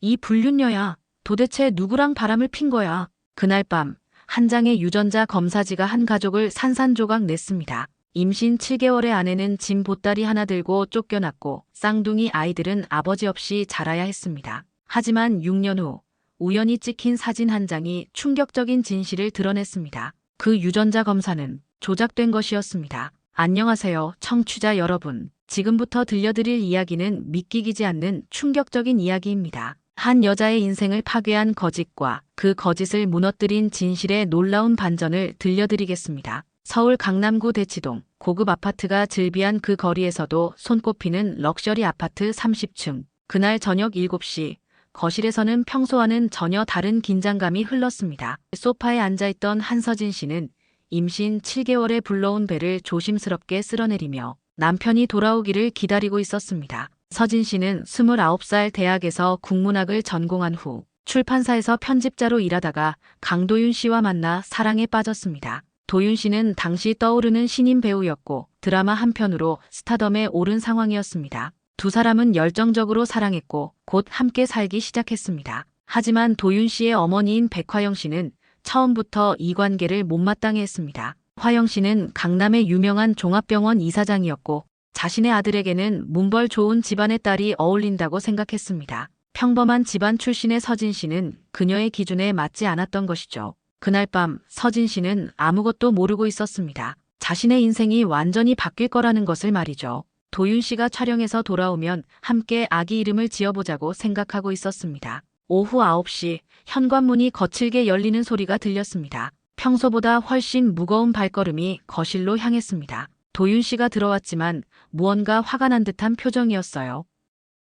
이 불륜녀야. 도대체 누구랑 바람을 핀 거야? 그날 밤 한 장의 유전자 검사지가 한 가족을 산산조각 냈습니다. 임신 7개월의 아내는 짐 보따리 하나 들고 쫓겨났고 쌍둥이 아이들은 아버지 없이 자라야 했습니다. 하지만 6년 후 우연히 찍힌 사진 한 장이 충격적인 진실을 드러냈습니다. 그 유전자 검사는 조작된 것이었습니다. 안녕하세요, 청취자 여러분. 지금부터 들려드릴 이야기는 믿기지 않는 충격적인 이야기입니다. 한 여자의 인생을 파괴한 거짓과 그 거짓을 무너뜨린 진실의 놀라운 반전을 들려드리겠습니다. 서울 강남구 대치동 고급 아파트가 즐비한 그 거리에서도 손꼽히는 럭셔리 아파트 30층. 그날 저녁 7시 거실에서는 평소와는 전혀 다른 긴장감이 흘렀습니다. 소파에 앉아있던 한서진 씨는 임신 7개월에 불러온 배를 조심스럽게 쓸어내리며 남편이 돌아오기를 기다리고 있었습니다. 서진 씨는 29살 대학에서 국문학을 전공한 후 출판사에서 편집자로 일하다가 강도윤 씨와 만나 사랑에 빠졌습니다. 도윤 씨는 당시 떠오르는 신인 배우였고 드라마 한 편으로 스타덤에 오른 상황이었습니다. 두 사람은 열정적으로 사랑했고 곧 함께 살기 시작했습니다. 하지만 도윤 씨의 어머니인 백화영 씨는 처음부터 이 관계를 못마땅해 했습니다. 화영 씨는 강남의 유명한 종합병원 이사장이었고 자신의 아들에게는 문벌 좋은 집안의 딸이 어울린다고 생각했습니다. 평범한 집안 출신의 서진 씨는 그녀의 기준에 맞지 않았던 것이죠. 그날 밤 서진 씨는 아무것도 모르고 있었습니다. 자신의 인생이 완전히 바뀔 거라는 것을 말이죠. 도윤 씨가 촬영에서 돌아오면 함께 아기 이름을 지어보자고 생각하고 있었습니다. 오후 9시 현관문이 거칠게 열리는 소리가 들렸습니다. 평소보다 훨씬 무거운 발걸음이 거실로 향했습니다. 도윤 씨가 들어왔지만 무언가 화가 난 듯한 표정이었어요.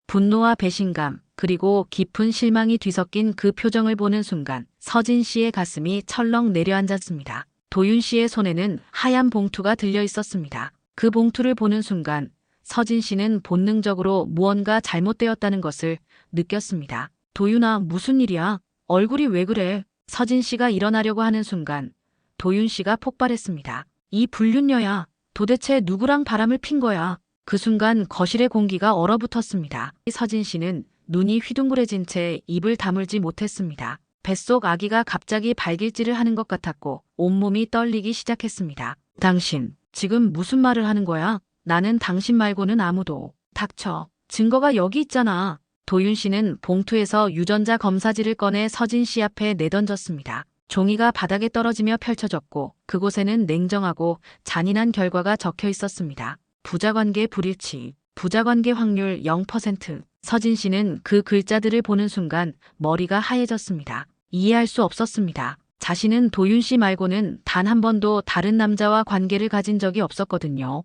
분노와 배신감, 그리고 깊은 실망이 뒤섞인 그 표정을 보는 순간 서진 씨의 가슴이 철렁 내려앉았습니다. 도윤 씨의 손에는 하얀 봉투가 들려 있었습니다. 그 봉투를 보는 순간 서진 씨는 본능적으로 무언가 잘못되었다는 것을 느꼈습니다. 도윤아, 무슨 일이야? 얼굴이 왜 그래? 서진 씨가 일어나려고 하는 순간 도윤 씨가 폭발했습니다. 이 불륜녀야. 도대체 누구랑 바람을 핀 거야? 그 순간 거실의 공기가 얼어붙었습니다. 서진 씨는 눈이 휘둥그레진 채 입을 다물지 못했습니다. 뱃속 아기가 갑자기 발길질을 하는 것 같았고 온몸이 떨리기 시작했습니다. 당신, 지금 무슨 말을 하는 거야? 나는 당신 말고는 아무도. 닥쳐. 증거가 여기 있잖아. 도윤 씨는 봉투에서 유전자 검사지를 꺼내 서진 씨 앞에 내던졌습니다. 종이가 바닥에 떨어지며 펼쳐졌고 그곳에는 냉정하고 잔인한 결과가 적혀 있었습니다. 부자관계 불일치, 부자관계 확률 0%. 서진 씨는 그 글자들을 보는 순간 머리가 하얘졌습니다. 이해할 수 없었습니다. 자신은 도윤 씨 말고는 단 한 번도 다른 남자와 관계를 가진 적이 없었거든요.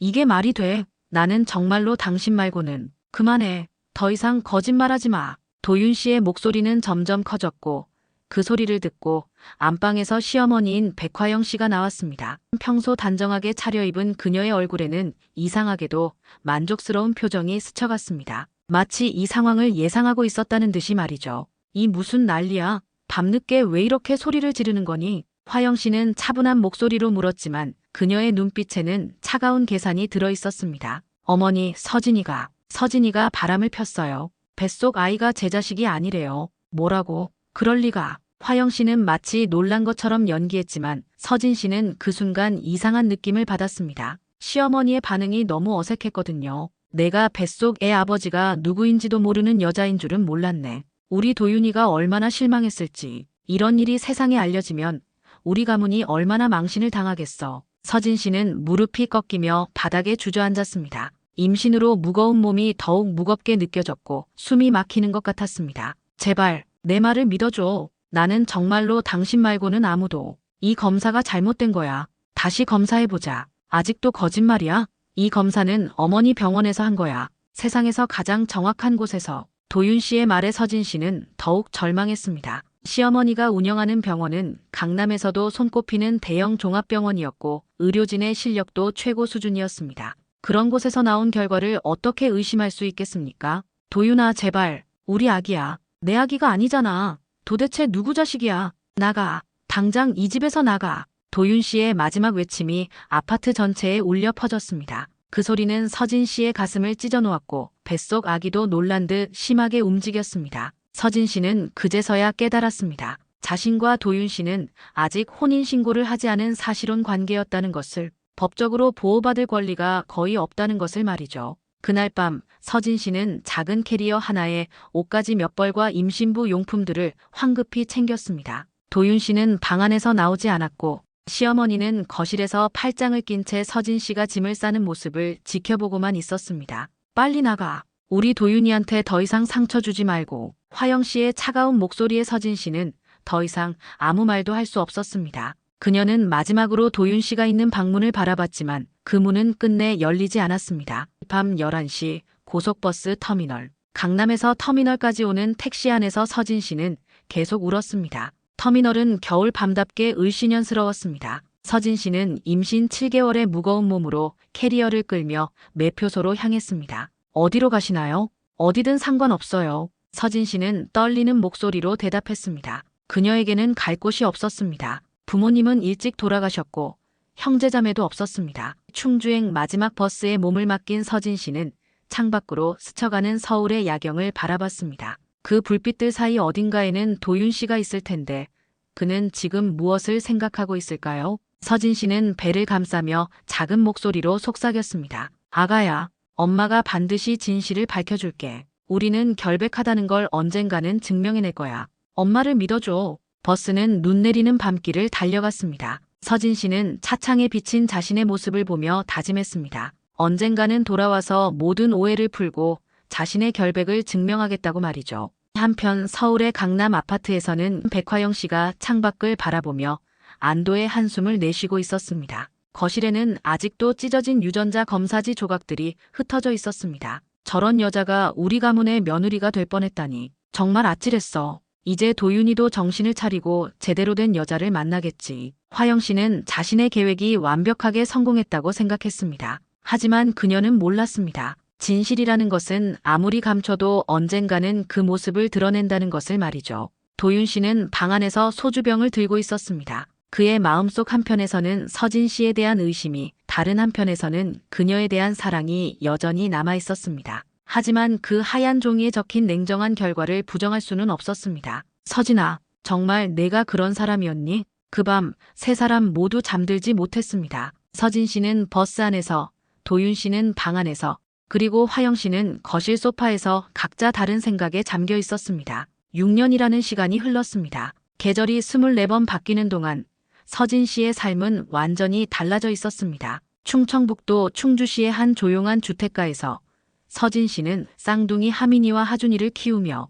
이게 말이 돼? 나는 정말로 당신 말고는. 그만해. 더 이상 거짓말하지 마. 도윤 씨의 목소리는 점점 커졌고 그 소리를 듣고 안방에서 시어머니인 백화영 씨가 나왔습니다. 평소 단정하게 차려입은 그녀의 얼굴에는 이상하게도 만족스러운 표정이 스쳐갔습니다. 마치 이 상황을 예상하고 있었다는 듯이 말이죠. 이 무슨 난리야? 밤늦게 왜 이렇게 소리를 지르는 거니? 화영 씨는 차분한 목소리로 물었지만 그녀의 눈빛에는 차가운 계산이 들어 있었습니다. 어머니, 서진이가 바람을 폈어요. 뱃속 아이가 제 자식이 아니래요. 뭐라고? 그럴 리가. 화영 씨는 마치 놀란 것처럼 연기했지만 서진 씨는 그 순간 이상한 느낌을 받았습니다. 시어머니의 반응이 너무 어색했거든요. 내가 뱃속 애 아버지가 누구인지도 모르는 여자인 줄은 몰랐네. 우리 도윤이가 얼마나 실망했을지. 이런 일이 세상에 알려지면 우리 가문이 얼마나 망신을 당하겠어. 서진 씨는 무릎이 꺾이며 바닥에 주저앉았습니다. 임신으로 무거운 몸이 더욱 무겁게 느껴졌고 숨이 막히는 것 같았습니다. 제발 내 말을 믿어줘. 나는 정말로 당신 말고는 아무도. 이 검사가 잘못된 거야. 다시 검사해보자. 아직도 거짓말이야? 이 검사는 어머니 병원에서 한 거야. 세상에서 가장 정확한 곳에서. 도윤 씨의 말에 서진 씨는 더욱 절망했습니다. 시어머니가 운영하는 병원은 강남에서도 손꼽히는 대형 종합병원이었고 의료진의 실력도 최고 수준이었습니다. 그런 곳에서 나온 결과를 어떻게 의심할 수 있겠습니까? 도윤아, 제발. 우리 아기야. 내 아기가 아니잖아. 도대체 누구 자식이야? 나가. 당장 이 집에서 나가. 도윤 씨의 마지막 외침이 아파트 전체에 울려 퍼졌습니다. 그 소리는 서진 씨의 가슴을 찢어놓았고 뱃속 아기도 놀란 듯 심하게 움직였습니다. 서진 씨는 그제서야 깨달았습니다. 자신과 도윤 씨는 아직 혼인신고를 하지 않은 사실혼 관계였다는 것을, 법적으로 보호받을 권리가 거의 없다는 것을 말이죠. 그날 밤 서진 씨는 작은 캐리어 하나에 옷가지 몇 벌과 임신부 용품들을 황급히 챙겼습니다. 도윤 씨는 방 안에서 나오지 않았고 시어머니는 거실에서 팔짱을 낀 채 서진 씨가 짐을 싸는 모습을 지켜보고만 있었습니다. 빨리 나가. 우리 도윤이한테 더 이상 상처 주지 말고. 화영 씨의 차가운 목소리에 서진 씨는 더 이상 아무 말도 할 수 없었습니다. 그녀는 마지막으로 도윤 씨가 있는 방문을 바라봤지만 그 문은 끝내 열리지 않았습니다. 밤 11시 고속버스 터미널. 강남에서 터미널까지 오는 택시 안에서 서진 씨는 계속 울었습니다. 터미널은 겨울 밤답게 을씨년스러웠습니다. 서진 씨는 임신 7개월의 무거운 몸으로 캐리어를 끌며 매표소로 향했습니다. 어디로 가시나요? 어디든 상관없어요. 서진 씨는 떨리는 목소리로 대답했습니다. 그녀에게는 갈 곳이 없었습니다. 부모님은 일찍 돌아가셨고 형제자매도 없었습니다. 충주행 마지막 버스에 몸을 맡긴 서진 씨는 창밖으로 스쳐가는 서울의 야경을 바라봤습니다. 그 불빛들 사이 어딘가에는 도윤 씨가 있을 텐데 그는 지금 무엇을 생각하고 있을까요? 서진 씨는 배를 감싸며 작은 목소리로 속삭였습니다. 아가야, 엄마가 반드시 진실을 밝혀줄게. 우리는 결백하다는 걸 언젠가는 증명해낼 거야. 엄마를 믿어줘. 버스는 눈 내리는 밤길을 달려갔습니다. 서진 씨는 차창에 비친 자신의 모습을 보며 다짐했습니다. 언젠가는 돌아와서 모든 오해를 풀고 자신의 결백을 증명하겠다고 말이죠. 한편 서울의 강남 아파트에서는 백화영 씨가 창밖을 바라보며 안도의 한숨을 내쉬고 있었습니다. 거실에는 아직도 찢어진 유전자 검사지 조각들이 흩어져 있었습니다. 저런 여자가 우리 가문의 며느리가 될 뻔했다니. 정말 아찔했어. 이제 도윤이도 정신을 차리고 제대로 된 여자를 만나겠지. 화영 씨는 자신의 계획이 완벽하게 성공했다고 생각했습니다. 하지만 그녀는 몰랐습니다. 진실이라는 것은 아무리 감춰도 언젠가는 그 모습을 드러낸다는 것을 말이죠. 도윤 씨는 방 안에서 소주병을 들고 있었습니다. 그의 마음속 한편에서는 서진 씨에 대한 의심이, 다른 한편에서는 그녀에 대한 사랑이 여전히 남아 있었습니다. 하지만 그 하얀 종이에 적힌 냉정한 결과를 부정할 수는 없었습니다. 서진아, 정말 내가 그런 사람이었니? 그 밤 세 사람 모두 잠들지 못했습니다. 서진 씨는 버스 안에서, 도윤 씨는 방 안에서, 그리고 화영 씨는 거실 소파에서 각자 다른 생각에 잠겨 있었습니다. 6년이라는 시간이 흘렀습니다. 계절이 24번 바뀌는 동안 서진 씨의 삶은 완전히 달라져 있었습니다. 충청북도 충주시의 한 조용한 주택가에서 서진 씨는 쌍둥이 하민이와 하준이를 키우며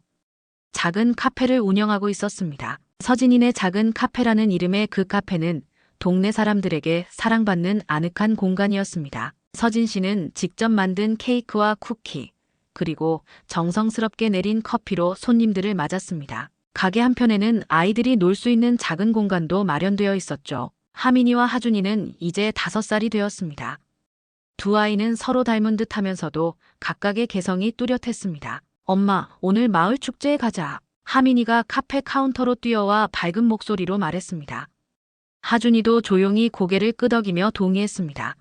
작은 카페를 운영하고 있었습니다. 서진이네 작은 카페라는 이름의 그 카페는 동네 사람들에게 사랑받는 아늑한 공간이었습니다. 서진 씨는 직접 만든 케이크와 쿠키, 그리고 정성스럽게 내린 커피로 손님들을 맞았습니다. 가게 한편에는 아이들이 놀 수 있는 작은 공간도 마련되어 있었죠. 하민이와 하준이는 이제 5살이 되었습니다. 두 아이는 서로 닮은 듯 하면서도 각각의 개성이 뚜렷했습니다. 엄마, 오늘 마을 축제에 가자. 하민이가 카페 카운터로 뛰어와 밝은 목소리로 말했습니다. 하준이도 조용히 고개를 끄덕이며 동의했습니다.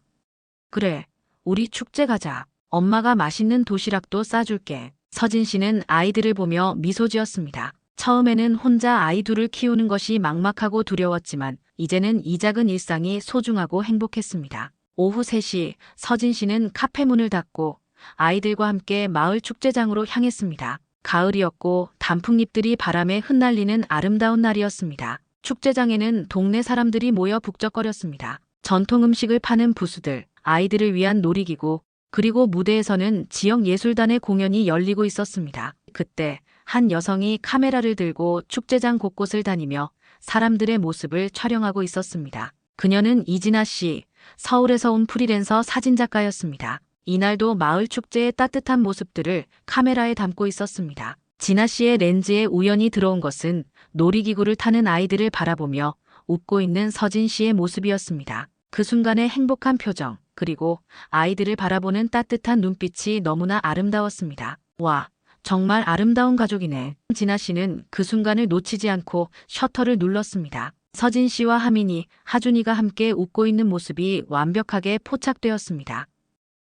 그래, 우리 축제 가자. 엄마가 맛있는 도시락도 싸줄게. 서진 씨는 아이들을 보며 미소 지었습니다. 처음에는 혼자 아이 둘을 키우는 것이 막막하고 두려웠지만 이제는 이 작은 일상이 소중하고 행복했습니다. 오후 3시 서진 씨는 카페 문을 닫고 아이들과 함께 마을 축제장으로 향했습니다. 가을이었고 단풍잎들이 바람에 흩날리는 아름다운 날이었습니다. 축제장에는 동네 사람들이 모여 북적거렸습니다. 전통 음식을 파는 부수들, 아이들을 위한 놀이기구, 그리고 무대에서는 지역 예술단의 공연이 열리고 있었습니다. 그때 한 여성이 카메라를 들고 축제장 곳곳을 다니며 사람들의 모습을 촬영하고 있었습니다. 그녀는 이진아 씨, 서울에서 온 프리랜서 사진작가였습니다. 이날도 마을 축제의 따뜻한 모습들을 카메라에 담고 있었습니다. 진아 씨의 렌즈에 우연히 들어온 것은 놀이기구를 타는 아이들을 바라보며 웃고 있는 서진 씨의 모습이었습니다. 그 순간의 행복한 표정, 그리고 아이들을 바라보는 따뜻한 눈빛이 너무나 아름다웠습니다. 와, 정말 아름다운 가족이네. 진아 씨는 그 순간을 놓치지 않고 셔터를 눌렀습니다. 서진 씨와 하민이, 하준이가 함께 웃고 있는 모습이 완벽하게 포착되었습니다.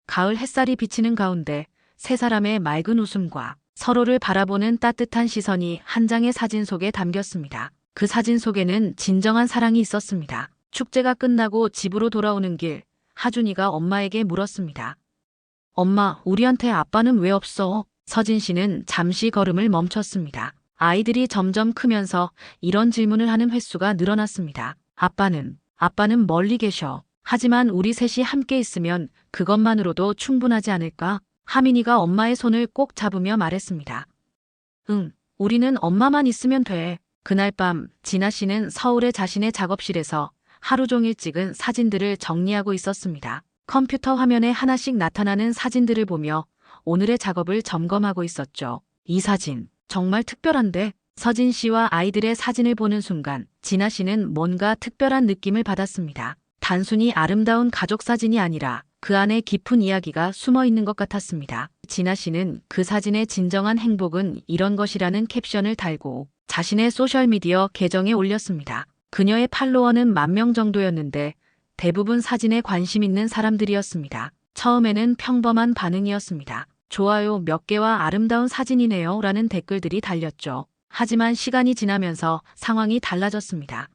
가을 햇살이 비치는 가운데 세 사람의 맑은 웃음과 서로를 바라보는 따뜻한 시선이 한 장의 사진 속에 담겼습니다. 그 사진 속에는 진정한 사랑이 있었습니다. 축제가 끝나고 집으로 돌아오는 길, 하준이가 엄마에게 물었습니다. 엄마, 우리한테 아빠는 왜 없어? 서진 씨는 잠시 걸음을 멈췄습니다. 아이들이 점점 크면서 이런 질문을 하는 횟수가 늘어났습니다. 아빠는 멀리 계셔. 하지만 우리 셋이 함께 있으면 그것만으로도 충분하지 않을까? 하민이가 엄마의 손을 꼭 잡으며 말했습니다. 응, 우리는 엄마만 있으면 돼. 그날 밤 진아 씨는 서울의 자신의 작업실에서 하루 종일 찍은 사진들을 정리하고 있었습니다. 컴퓨터 화면에 하나씩 나타나는 사진들을 보며 오늘의 작업을 점검하고 있었죠. 이 사진 정말 특별한데? 서진 씨와 아이들의 사진을 보는 순간 진아 씨는 뭔가 특별한 느낌을 받았습니다. 단순히 아름다운 가족 사진이 아니라 그 안에 깊은 이야기가 숨어 있는 것 같았습니다. 진아 씨는 그 사진의 진정한 행복은 이런 것이라는 캡션을 달고 자신의 소셜미디어 계정에 올렸습니다. 그녀의 팔로워는 10,000명 정도였는데 대부분 사진에 관심 있는 사람들이었습니다. 처음에는 평범한 반응이었습니다. 좋아요 몇 개와 아름다운 사진이네요 라는 댓글들이 달렸죠. 하지만 시간이 지나면서 상황이 달라졌습니다.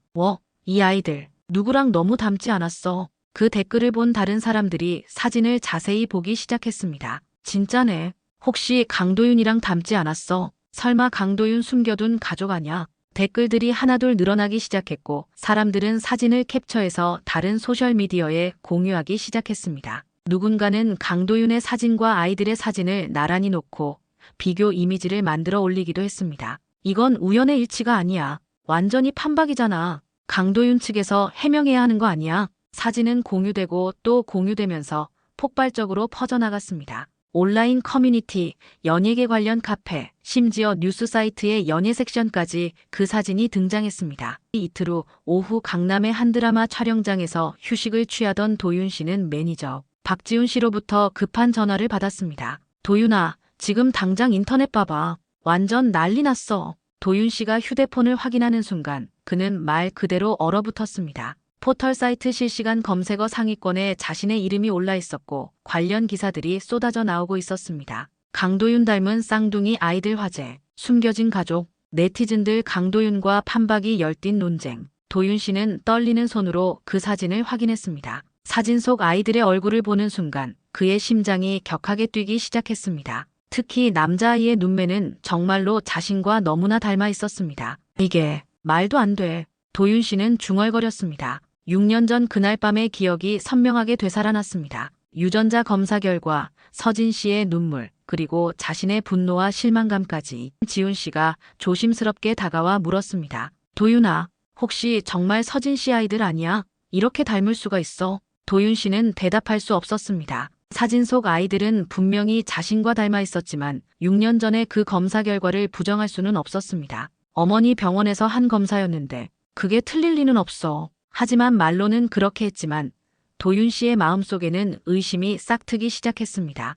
이 아이들 누구랑 너무 닮지 않았어? 그 댓글을 본 다른 사람들이 사진을 자세히 보기 시작했습니다. 진짜네. 혹시 강도윤이랑 닮지 않았어? 설마 강도윤 숨겨둔 가족 아냐? 댓글들이 하나둘 늘어나기 시작했고 사람들은 사진을 캡처해서 다른 소셜미디어에 공유하기 시작했습니다. 누군가는 강도윤의 사진과 아이들의 사진을 나란히 놓고 비교 이미지를 만들어 올리기도 했습니다. 이건 우연의 일치가 아니야. 완전히 판박이잖아. 강도윤 측에서 해명해야 하는 거 아니야? 사진은 공유되고 또 공유되면서 폭발적으로 퍼져나갔습니다. 온라인 커뮤니티, 연예계 관련 카페, 심지어 뉴스 사이트의 연예 섹션까지 그 사진이 등장했습니다. 이틀 후 오후 강남의 한 드라마 촬영장에서 휴식을 취하던 도윤 씨는 매니저 박지훈 씨로부터 급한 전화를 받았습니다. 도윤아, 지금 당장 인터넷 봐봐. 완전 난리 났어. 도윤 씨가 휴대폰을 확인하는 순간 그는 말 그대로 얼어붙었습니다. 포털 사이트 실시간 검색어 상위권에 자신의 이름이 올라 있었고 관련 기사들이 쏟아져 나오고 있었습니다. 강도윤 닮은 쌍둥이 아이들 화제, 숨겨진 가족, 네티즌들 강도윤과 판박이 열띤 논쟁. 도윤 씨는 떨리는 손으로 그 사진을 확인했습니다. 사진 속 아이들의 얼굴을 보는 순간 그의 심장이 격하게 뛰기 시작했습니다. 특히 남자아이의 눈매는 정말로 자신과 너무나 닮아 있었습니다. 이게 말도 안 돼. 도윤 씨는 중얼거렸습니다. 6년 전 그날 밤의 기억이 선명하게 되살아났습니다. 유전자 검사 결과 서진 씨의 눈물, 그리고 자신의 분노와 실망감까지. 지훈 씨가 조심스럽게 다가와 물었습니다. 도윤아, 혹시 정말 서진 씨 아이들 아니야? 이렇게 닮을 수가 있어? 도윤 씨는 대답할 수 없었습니다. 사진 속 아이들은 분명히 자신과 닮아 있었지만 6년 전에 그 검사 결과를 부정할 수는 없었습니다. 어머니 병원에서 한 검사였는데 그게 틀릴 리는 없어. 하지만 말로는 그렇게 했지만 도윤 씨의 마음속에는 의심이 싹트기 시작했습니다.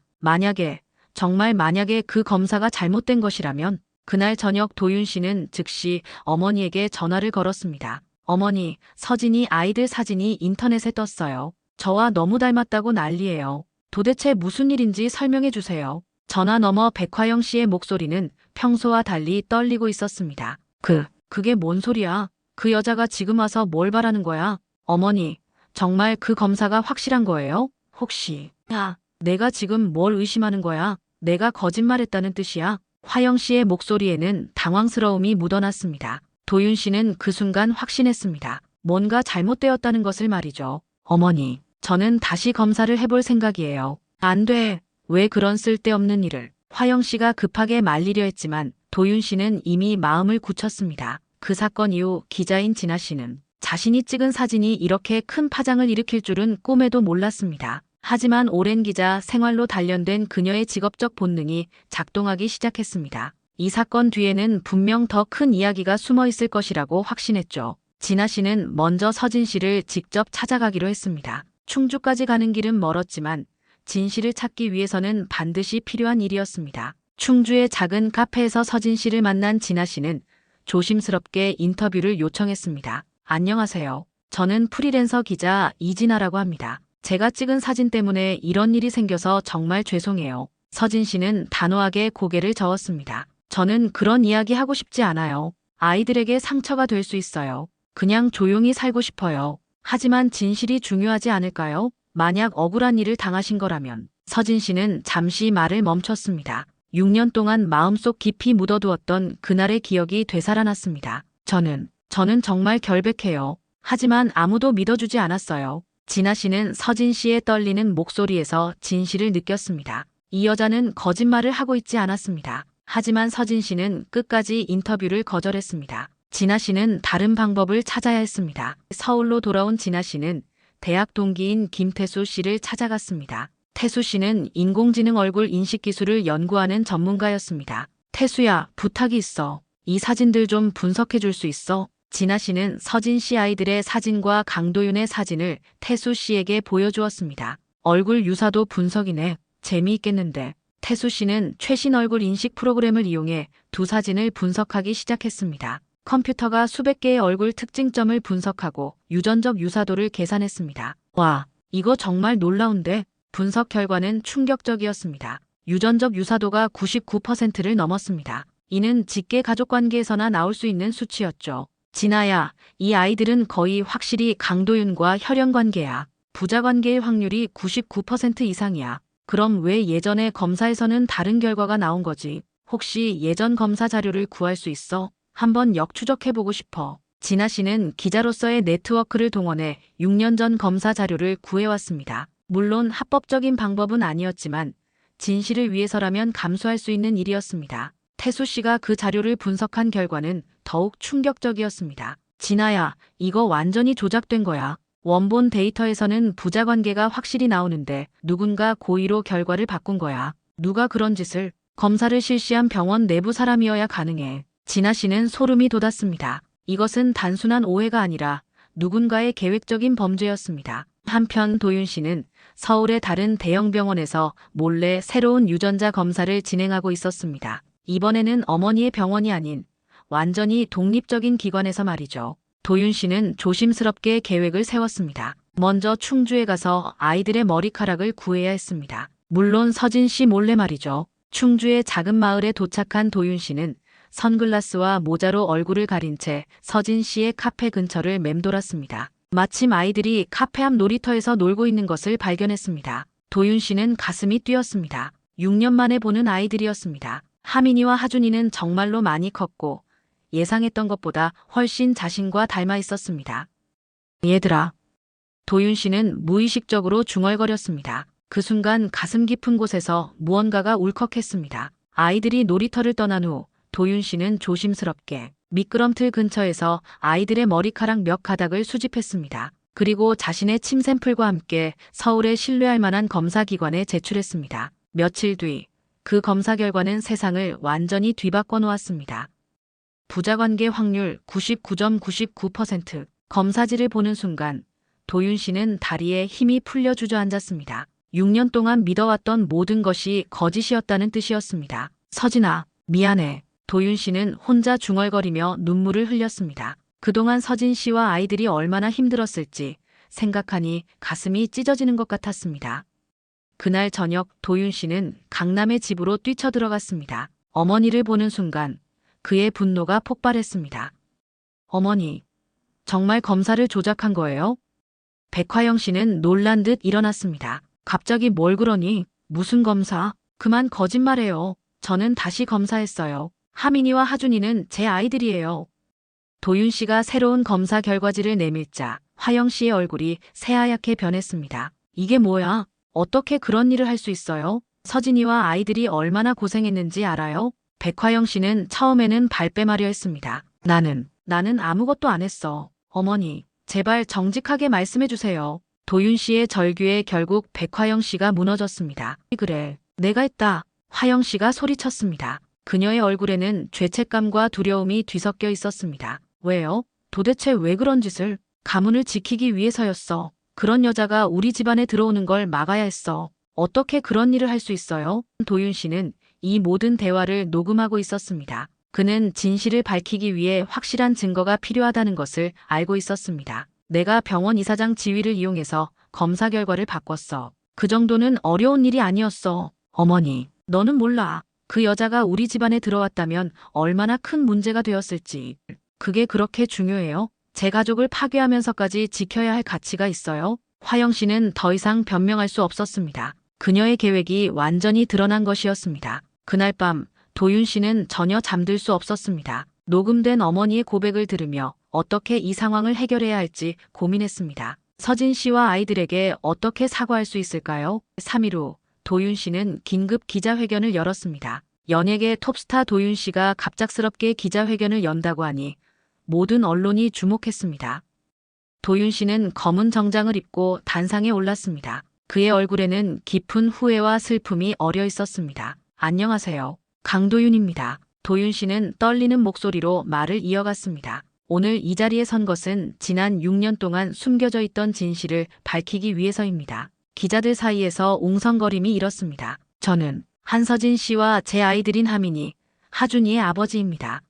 정말 만약에 그 검사가 잘못된 것이라면 그날 저녁 도윤 씨는 즉시 어머니에게 전화를 걸었습니다. 어머니, 서진이 아이들 사진이 인터넷에 떴어요. 저와 너무 닮았다고 난리예요. 도대체 무슨 일인지 설명해 주세요. 전화 너머 백화영 씨의 목소리는 평소와 달리 떨리고 있었습니다. 그게 뭔 소리야? 그 여자가 지금 와서 뭘 바라는 거야? 어머니, 정말 그 검사가 확실한 거예요? 혹시, 내가 지금 뭘 의심하는 거야? 내가 거짓말했다는 뜻이야? 화영 씨의 목소리에는 당황스러움이 묻어났습니다. 도윤 씨는 그 순간 확신했습니다. 뭔가 잘못되었다는 것을 말이죠. 어머니, 저는 다시 검사를 해볼 생각이에요. 안 돼. 왜 그런 쓸데없는 일을. 화영 씨가 급하게 말리려 했지만 도윤 씨는 이미 마음을 굳혔습니다. 그 사건 이후 기자인 진아 씨는 자신이 찍은 사진이 이렇게 큰 파장을 일으킬 줄은 꿈에도 몰랐습니다. 하지만 오랜 기자 생활로 단련된 그녀의 직업적 본능이 작동하기 시작했습니다. 이 사건 뒤에는 분명 더 큰 이야기가 숨어 있을 것이라고 확신했죠. 진아 씨는 먼저 서진 씨를 직접 찾아가기로 했습니다. 충주까지 가는 길은 멀었지만 진실을 찾기 위해서는 반드시 필요한 일이었습니다. 충주의 작은 카페에서 서진 씨를 만난 진아 씨는 조심스럽게 인터뷰를 요청했습니다. 안녕하세요. 저는 프리랜서 기자 이진아라고 합니다. 제가 찍은 사진 때문에 이런 일이 생겨서 정말 죄송해요. 서진 씨는 단호하게 고개를 저었습니다. 저는 그런 이야기 하고 싶지 않아요. 아이들에게 상처가 될 수 있어요. 그냥 조용히 살고 싶어요. 하지만 진실이 중요하지 않을까요? 만약 억울한 일을 당하신 거라면. 서진 씨는 잠시 말을 멈췄습니다. 6년 동안 마음속 깊이 묻어두었던 그날의 기억이 되살아났습니다. 저는 정말 결백해요. 하지만 아무도 믿어주지 않았어요. 진아 씨는 서진 씨의 떨리는 목소리에서 진실을 느꼈습니다. 이 여자는 거짓말을 하고 있지 않았습니다. 하지만 서진 씨는 끝까지 인터뷰를 거절했습니다. 진아 씨는 다른 방법을 찾아야 했습니다. 서울로 돌아온 진아 씨는 대학 동기인 김태수 씨를 찾아갔습니다. 태수 씨는 인공지능 얼굴 인식 기술을 연구하는 전문가였습니다. 태수야, 부탁이 있어. 이 사진들 좀 분석해 줄 수 있어? 진아 씨는 서진 씨 아이들의 사진과 강도윤의 사진을 태수 씨에게 보여주었습니다. 얼굴 유사도 분석이네. 재미있겠는데. 태수 씨는 최신 얼굴 인식 프로그램을 이용해 두 사진을 분석하기 시작했습니다. 컴퓨터가 수백 개의 얼굴 특징점을 분석하고 유전적 유사도를 계산했습니다. 와, 이거 정말 놀라운데? 분석 결과는 충격적이었습니다. 유전적 유사도가 99%를 넘었습니다. 이는 직계 가족관계에서나 나올 수 있는 수치였죠. 진아야, 이 아이들은 거의 확실히 강도윤과 혈연관계야. 부자관계의 확률이 99% 이상이야. 그럼 왜 예전의 검사에서는 다른 결과가 나온 거지? 혹시 예전 검사 자료를 구할 수 있어? 한번 역추적해보고 싶어. 진아 씨는 기자로서의 네트워크를 동원해 6년 전 검사 자료를 구해왔습니다. 물론 합법적인 방법은 아니었지만 진실을 위해서라면 감수할 수 있는 일이었습니다. 태수 씨가 그 자료를 분석한 결과는 더욱 충격적이었습니다. 진아야, 이거 완전히 조작된 거야. 원본 데이터에서는 부자 관계가 확실히 나오는데 누군가 고의로 결과를 바꾼 거야. 누가 그런 짓을? 검사를 실시한 병원 내부 사람이어야 가능해. 진아 씨는 소름이 돋았습니다. 이것은 단순한 오해가 아니라 누군가의 계획적인 범죄였습니다. 한편 도윤 씨는 서울의 다른 대형 병원에서 몰래 새로운 유전자 검사를 진행하고 있었습니다. 이번에는 어머니의 병원이 아닌 완전히 독립적인 기관에서 말이죠. 도윤 씨는 조심스럽게 계획을 세웠습니다. 먼저 충주에 가서 아이들의 머리카락을 구해야 했습니다. 물론 서진 씨 몰래 말이죠. 충주의 작은 마을에 도착한 도윤 씨는 선글라스와 모자로 얼굴을 가린 채 서진 씨의 카페 근처를 맴돌았습니다. 마침 아이들이 카페 앞 놀이터에서 놀고 있는 것을 발견했습니다. 도윤 씨는 가슴이 뛰었습니다. 6년 만에 보는 아이들이었습니다. 하민이와 하준이는 정말로 많이 컸고 예상했던 것보다 훨씬 자신과 닮아 있었습니다. 얘들아. 도윤 씨는 무의식적으로 중얼거렸습니다. 그 순간 가슴 깊은 곳에서 무언가가 울컥했습니다. 아이들이 놀이터를 떠난 후 도윤 씨는 조심스럽게 미끄럼틀 근처에서 아이들의 머리카락 몇 가닥을 수집했습니다. 그리고 자신의 침 샘플과 함께 서울에 신뢰할 만한 검사기관에 제출했습니다. 며칠 뒤 그 검사 결과는 세상을 완전히 뒤바꿔 놓았습니다. 부자관계 확률 99.99%. 검사지를 보는 순간 도윤 씨는 다리에 힘이 풀려 주저앉았습니다. 6년 동안 믿어왔던 모든 것이 거짓이었다는 뜻이었습니다. 서진아, 미안해. 도윤 씨는 혼자 중얼거리며 눈물을 흘렸습니다. 그동안 서진 씨와 아이들이 얼마나 힘들었을지 생각하니 가슴이 찢어지는 것 같았습니다. 그날 저녁 도윤 씨는 강남의 집으로 뛰쳐들어갔습니다. 어머니를 보는 순간 그의 분노가 폭발했습니다. 어머니, 정말 검사를 조작한 거예요? 백화영 씨는 놀란 듯 일어났습니다. 갑자기 뭘 그러니? 무슨 검사? 그만 거짓말해요. 저는 다시 검사했어요. 하민이와 하준이는 제 아이들이에요. 도윤 씨가 새로운 검사 결과지를 내밀자 화영 씨의 얼굴이 새하얗게 변했습니다. 이게 뭐야? 어떻게 그런 일을 할 수 있어요? 서진이와 아이들이 얼마나 고생했는지 알아요? 백화영 씨는 처음에는 발뺌하려 했습니다. 나는 아무것도 안 했어. 어머니, 제발 정직하게 말씀해 주세요. 도윤 씨의 절규에 결국 백화영 씨가 무너졌습니다. 그래, 내가 했다. 화영 씨가 소리쳤습니다. 그녀의 얼굴에는 죄책감과 두려움이 뒤섞여 있었습니다. 왜요? 도대체 왜 그런 짓을? 가문을 지키기 위해서였어. 그런 여자가 우리 집안에 들어오는 걸 막아야 했어. 어떻게 그런 일을 할 수 있어요? 도윤 씨는 이 모든 대화를 녹음하고 있었습니다. 그는 진실을 밝히기 위해 확실한 증거가 필요하다는 것을 알고 있었습니다. 내가 병원 이사장 지위를 이용해서 검사 결과를 바꿨어. 그 정도는 어려운 일이 아니었어. 어머니, 너는 몰라. 그 여자가 우리 집안에 들어왔다면 얼마나 큰 문제가 되었을지. 그게 그렇게 중요해요? 제 가족을 파괴하면서까지 지켜야 할 가치가 있어요? 화영 씨는 더 이상 변명할 수 없었습니다. 그녀의 계획이 완전히 드러난 것이었습니다. 그날 밤 도윤 씨는 전혀 잠들 수 없었습니다. 녹음된 어머니의 고백을 들으며 어떻게 이 상황을 해결해야 할지 고민했습니다. 서진 씨와 아이들에게 어떻게 사과할 수 있을까요? 3일 후 도윤 씨는 긴급 기자회견을 열었습니다. 연예계 톱스타 도윤 씨가 갑작스럽게 기자회견을 연다고 하니 모든 언론이 주목했습니다. 도윤 씨는 검은 정장을 입고 단상에 올랐습니다. 그의 얼굴에는 깊은 후회와 슬픔이 어려 있었습니다. 안녕하세요. 강도윤입니다. 도윤 씨는 떨리는 목소리로 말을 이어갔습니다. 오늘 이 자리에 선 것은 지난 6년 동안 숨겨져 있던 진실을 밝히기 위해서입니다. 기자들 사이에서 웅성거림이 일었습니다. 저는 한서진 씨와 제 아이들인 하민이, 하준이의 아버지입니다.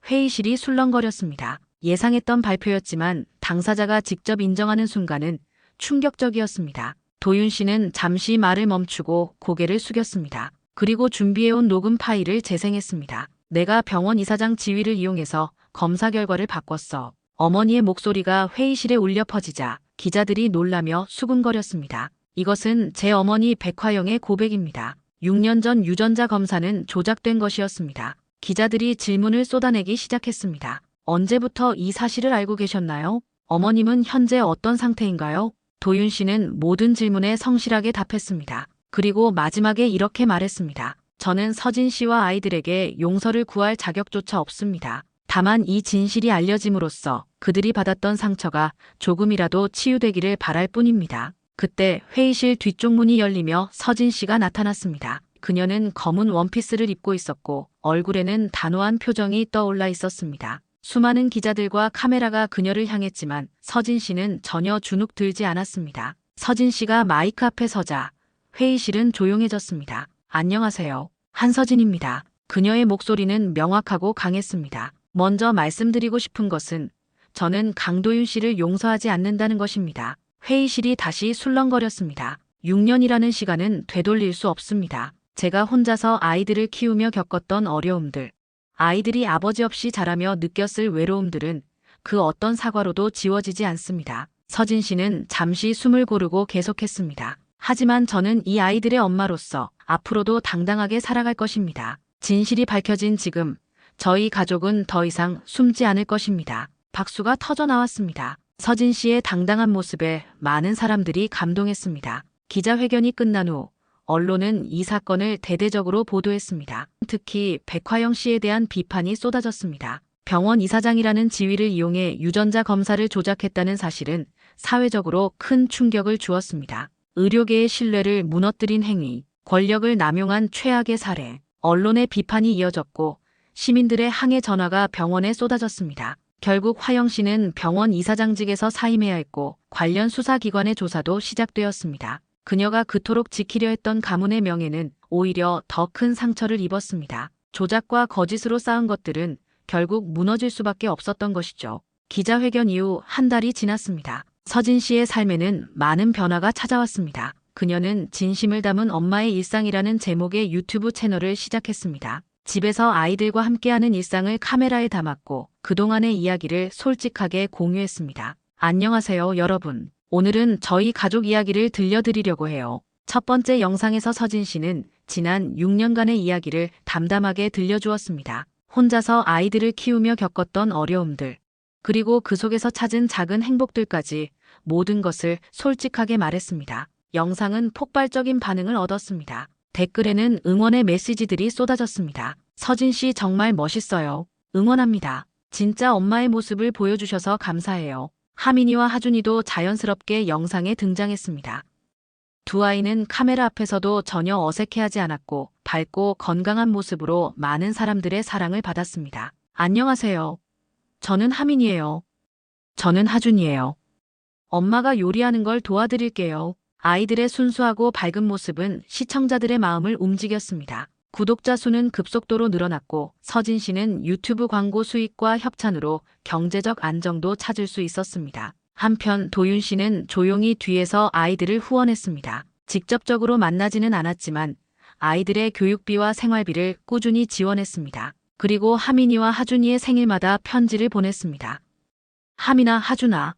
회의실이 술렁거렸습니다. 예상했던 발표였지만 당사자가 직접 인정하는 순간은 충격적이었습니다. 도윤 씨는 잠시 말을 멈추고 고개를 숙였습니다. 그리고 준비해온 녹음 파일을 재생했습니다. 내가 병원 이사장 지위를 이용해서 검사 결과를 바꿨어. 어머니의 목소리가 회의실에 울려 퍼지자 기자들이 놀라며 수군거렸습니다. 이것은 제 어머니 백화영의 고백입니다. 6년 전 유전자 검사는 조작된 것이었습니다. 기자들이 질문을 쏟아내기 시작했습니다. 언제부터 이 사실을 알고 계셨나요? 어머님은 현재 어떤 상태인가요? 도윤 씨는 모든 질문에 성실하게 답했습니다. 그리고 마지막에 이렇게 말했습니다. 저는 서진 씨와 아이들에게 용서를 구할 자격조차 없습니다. 다만 이 진실이 알려짐으로써 그들이 받았던 상처가 조금이라도 치유되기를 바랄 뿐입니다. 그때 회의실 뒤쪽 문이 열리며 서진 씨가 나타났습니다. 그녀는 검은 원피스를 입고 있었고 얼굴에는 단호한 표정이 떠올라 있었습니다. 수많은 기자들과 카메라가 그녀를 향했지만 서진 씨는 전혀 주눅 들지 않았습니다. 서진 씨가 마이크 앞에 서자 회의실은 조용해졌습니다. 안녕하세요. 한서진입니다. 그녀의 목소리는 명확하고 강했습니다. 먼저 말씀드리고 싶은 것은 저는 강도윤 씨를 용서하지 않는다는 것입니다. 회의실이 다시 술렁거렸습니다. 6년이라는 시간은 되돌릴 수 없습니다. 제가 혼자서 아이들을 키우며 겪었던 어려움들, 아이들이 아버지 없이 자라며 느꼈을 외로움들은 그 어떤 사과로도 지워지지 않습니다. 서진 씨는 잠시 숨을 고르고 계속했습니다. 하지만 저는 이 아이들의 엄마로서 앞으로도 당당하게 살아갈 것입니다. 진실이 밝혀진 지금 저희 가족은 더 이상 숨지 않을 것입니다. 박수가 터져 나왔습니다. 서진 씨의 당당한 모습에 많은 사람들이 감동했습니다. 기자회견이 끝난 후 언론은 이 사건을 대대적으로 보도했습니다. 특히 백화영 씨에 대한 비판이 쏟아졌습니다. 병원 이사장이라는 지위를 이용해 유전자 검사를 조작했다는 사실은 사회적으로 큰 충격을 주었습니다. 의료계의 신뢰를 무너뜨린 행위, 권력을 남용한 최악의 사례, 언론의 비판이 이어졌고 시민들의 항해 전화가 병원에 쏟아졌습니다. 결국 화영 씨는 병원 이사장직에서 사임해야 했고 관련 수사기관의 조사도 시작되었습니다. 그녀가 그토록 지키려 했던 가문의 명예는 오히려 더 큰 상처를 입었습니다. 조작과 거짓으로 쌓은 것들은 결국 무너질 수밖에 없었던 것이죠. 기자회견 이후 한 달이 지났습니다. 서진 씨의 삶에는 많은 변화가 찾아왔습니다. 그녀는 진심을 담은 엄마의 일상이라는 제목의 유튜브 채널을 시작했습니다. 집에서 아이들과 함께하는 일상을 카메라에 담았고 그동안의 이야기를 솔직하게 공유했습니다. 안녕하세요, 여러분. 오늘은 저희 가족 이야기를 들려드리려고 해요. 첫 번째 영상에서 서진 씨는 지난 6년간의 이야기를 담담하게 들려주었습니다. 혼자서 아이들을 키우며 겪었던 어려움들, 그리고 그 속에서 찾은 작은 행복들까지 모든 것을 솔직하게 말했습니다. 영상은 폭발적인 반응을 얻었습니다. 댓글에는 응원의 메시지들이 쏟아졌습니다. 서진 씨 정말 멋있어요. 응원합니다. 진짜 엄마의 모습을 보여주셔서 감사해요. 하민이와 하준이도 자연스럽게 영상에 등장했습니다. 두 아이는 카메라 앞에서도 전혀 어색해하지 않았고 밝고 건강한 모습으로 많은 사람들의 사랑을 받았습니다. 안녕하세요. 저는 하민이에요. 저는 하준이에요. 엄마가 요리하는 걸 도와드릴게요. 아이들의 순수하고 밝은 모습은 시청자들의 마음을 움직였습니다. 구독자 수는 급속도로 늘어났고 서진 씨는 유튜브 광고 수익과 협찬으로 경제적 안정도 찾을 수 있었습니다. 한편 도윤 씨는 조용히 뒤에서 아이들을 후원했습니다. 직접적으로 만나지는 않았지만 아이들의 교육비와 생활비를 꾸준히 지원했습니다. 그리고 하민이와 하준이의 생일마다 편지를 보냈습니다. 하민아, 하준아.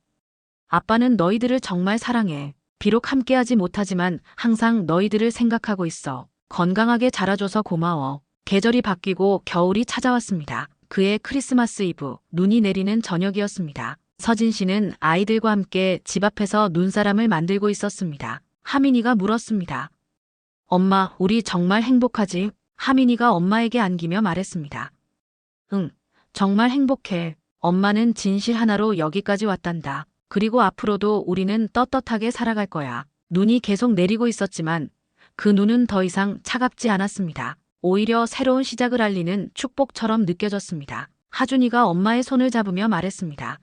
아빠는 너희들을 정말 사랑해. 비록 함께하지 못하지만 항상 너희들을 생각하고 있어. 건강하게 자라줘서 고마워. 계절이 바뀌고 겨울이 찾아왔습니다. 그의 크리스마스 이브, 눈이 내리는 저녁이었습니다. 서진 씨는 아이들과 함께 집 앞에서 눈사람을 만들고 있었습니다. 하민이가 물었습니다. 엄마, 우리 정말 행복하지? 하민이가 엄마에게 안기며 말했습니다. 응, 정말 행복해. 엄마는 진실 하나로 여기까지 왔단다. 그리고 앞으로도 우리는 떳떳하게 살아갈 거야. 눈이 계속 내리고 있었지만 그 눈은 더 이상 차갑지 않았습니다. 오히려 새로운 시작을 알리는 축복처럼 느껴졌습니다. 하준이가 엄마의 손을 잡으며 말했습니다.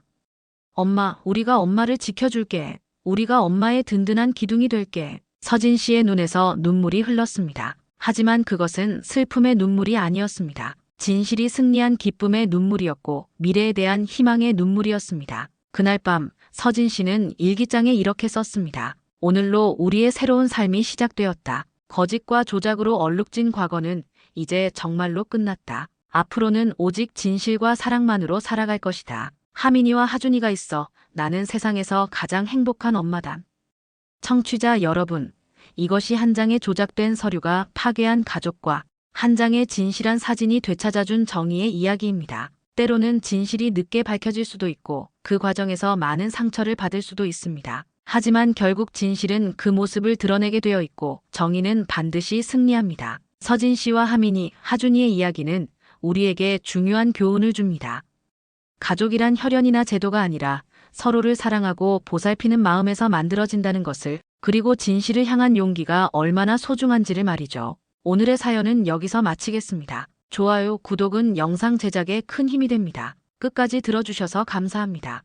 엄마, 우리가 엄마를 지켜줄게. 우리가 엄마의 든든한 기둥이 될게. 서진 씨의 눈에서 눈물이 흘렀습니다. 하지만 그것은 슬픔의 눈물이 아니었습니다. 진실이 승리한 기쁨의 눈물이었고 미래에 대한 희망의 눈물이었습니다. 그날 밤 서진 씨는 일기장에 이렇게 썼습니다. 오늘로 우리의 새로운 삶이 시작되었다. 거짓과 조작으로 얼룩진 과거는 이제 정말로 끝났다. 앞으로는 오직 진실과 사랑만으로 살아갈 것이다. 하민이와 하준이가 있어 나는 세상에서 가장 행복한 엄마다. 청취자 여러분, 이것이 한 장의 조작된 서류가 파괴한 가족과 한 장의 진실한 사진이 되찾아준 정의의 이야기입니다. 때로는 진실이 늦게 밝혀질 수도 있고 그 과정에서 많은 상처를 받을 수도 있습니다. 하지만 결국 진실은 그 모습을 드러내게 되어 있고 정의는 반드시 승리합니다. 서진 씨와 하민이, 하준이의 이야기는 우리에게 중요한 교훈을 줍니다. 가족이란 혈연이나 제도가 아니라 서로를 사랑하고 보살피는 마음에서 만들어진다는 것을, 그리고 진실을 향한 용기가 얼마나 소중한지를 말이죠. 오늘의 사연은 여기서 마치겠습니다. 좋아요, 구독은 영상 제작에 큰 힘이 됩니다. 끝까지 들어주셔서 감사합니다.